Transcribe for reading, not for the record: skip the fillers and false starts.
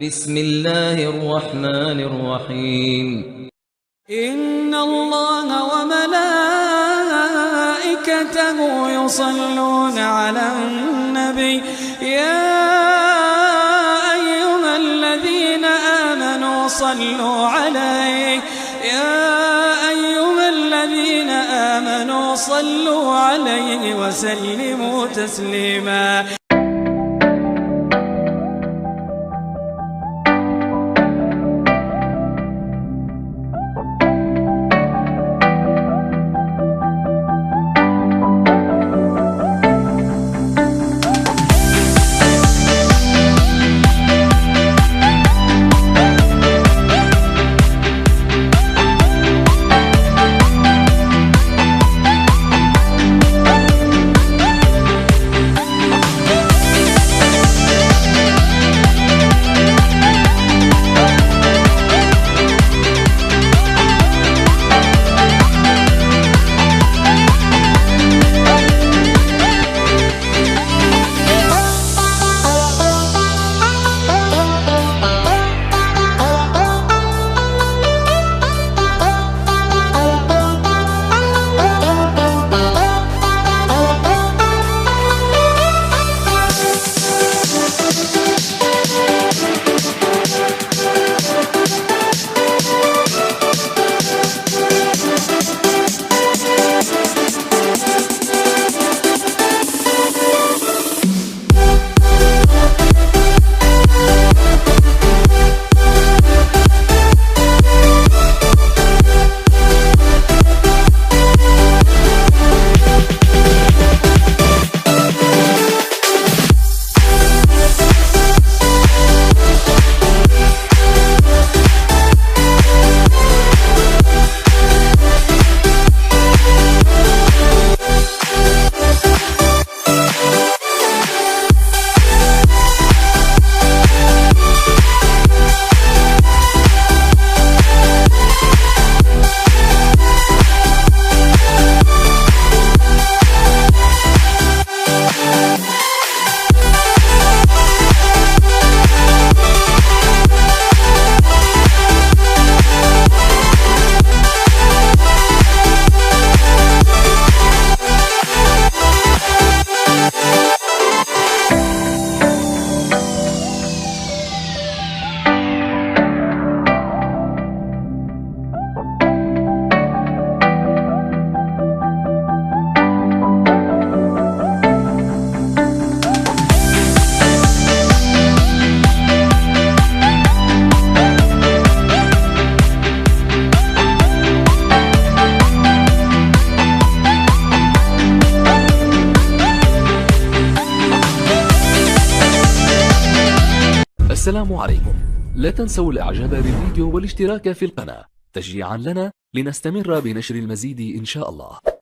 بسم الله الرحمن الرحيم. إن الله وملائكته يصلون على النبي يا أيها الذين آمنوا صلوا عليه صلوا عليه وسلموا تسليما. السلام عليكم. لا تنسوا الاعجاب بالفيديو والاشتراك في القناة تشجيعا لنا لنستمر بنشر المزيد إن شاء الله.